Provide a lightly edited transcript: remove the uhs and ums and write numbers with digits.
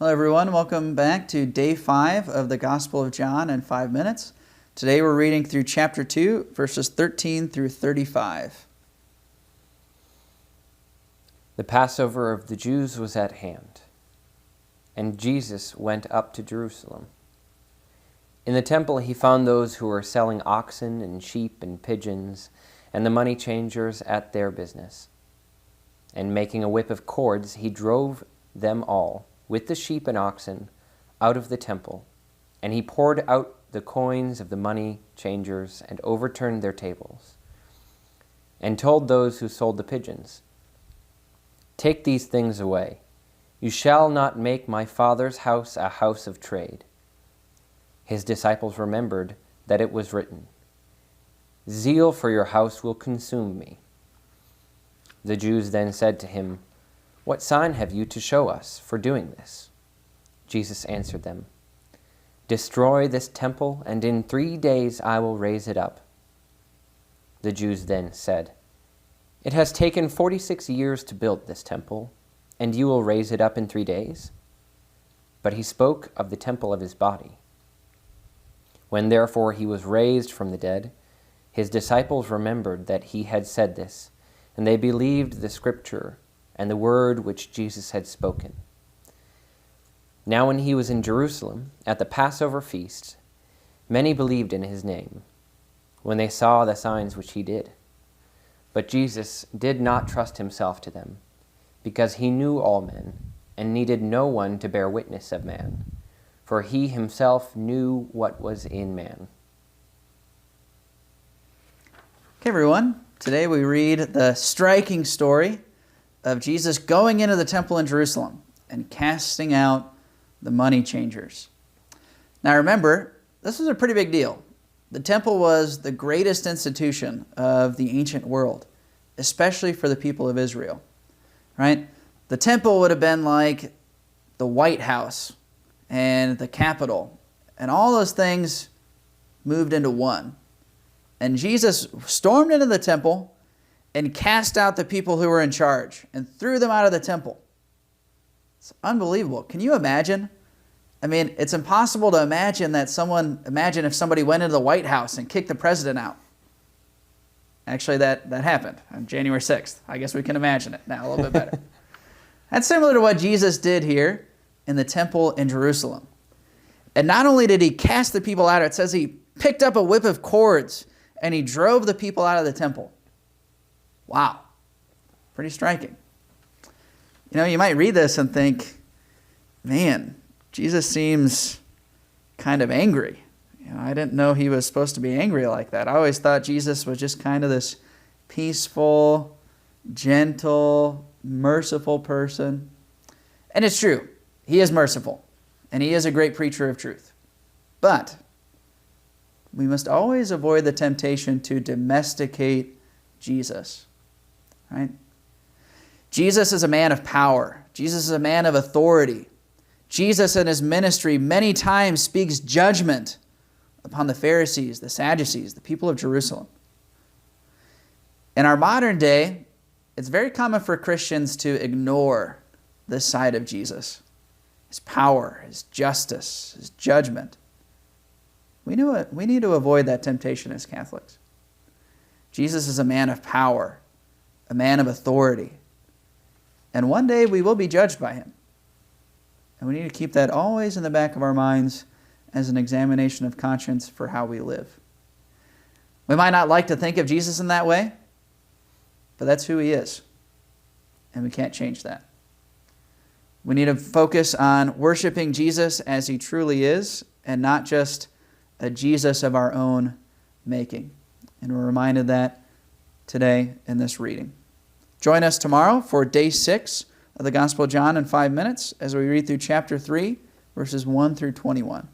Hello everyone, welcome back to day 5 of the Gospel of John in 5 minutes. Today we're reading through chapter 2, verses 13 through 35. The Passover of the Jews was at hand, and Jesus went up to Jerusalem. In the temple he found those who were selling oxen and sheep and pigeons, and the money changers at their business. And making a whip of cords, he drove them all, with the sheep and oxen, out of the temple, and he poured out the coins of the money changers and overturned their tables, and told those who sold the pigeons, "Take these things away. You shall not make my Father's house a house of trade." His disciples remembered that it was written, "Zeal for your house will consume me." The Jews then said to him, "What sign have you to show us for doing this?" Jesus answered them, "Destroy this temple, and in 3 days I will raise it up." The Jews then said, "It has taken 46 years to build this temple, and you will raise it up in 3 days?" But he spoke of the temple of his body. When therefore he was raised from the dead, his disciples remembered that he had said this, and they believed the scripture and the word which Jesus had spoken. Now when he was in Jerusalem at the Passover feast, many believed in his name, when they saw the signs which he did. But Jesus did not trust himself to them, because he knew all men, and needed no one to bear witness of man, for he himself knew what was in man. Okay everyone, today we read the striking story of Jesus going into the temple in Jerusalem and casting out the money changers. Now remember, this was a pretty big deal. The temple was the greatest institution of the ancient world, especially for the people of Israel, right? The temple would have been like the White House and the Capitol, and all those things moved into one. And Jesus stormed into the temple and cast out the people who were in charge and threw them out of the temple. It's unbelievable. Can you imagine? I mean, it's impossible to imagine if somebody went into the White House and kicked the president out. Actually, that happened on January 6th. I guess we can imagine it now a little bit better. That's similar to what Jesus did here in the temple in Jerusalem. And not only did he cast the people out, it says he picked up a whip of cords and he drove the people out of the temple. Wow, pretty striking. You know, you might read this and think, man, Jesus seems kind of angry. You know, I didn't know he was supposed to be angry like that. I always thought Jesus was just kind of this peaceful, gentle, merciful person. And it's true, he is merciful, and he is a great preacher of truth. But we must always avoid the temptation to domesticate Jesus. Right? Jesus is a man of power. Jesus is a man of authority. Jesus in his ministry many times speaks judgment upon the Pharisees, the Sadducees, the people of Jerusalem. In our modern day, it's very common for Christians to ignore this side of Jesus, his power, his justice, his judgment. We need to avoid that temptation as Catholics. Jesus is a man of power, a man of authority. And one day we will be judged by him. And we need to keep that always in the back of our minds as an examination of conscience for how we live. We might not like to think of Jesus in that way, but that's who he is. And we can't change that. We need to focus on worshiping Jesus as he truly is, and not just a Jesus of our own making. And we're reminded that today in this reading. Join us tomorrow for day 6 of the Gospel of John in 5 minutes as we read through chapter 3, verses 1 through 21.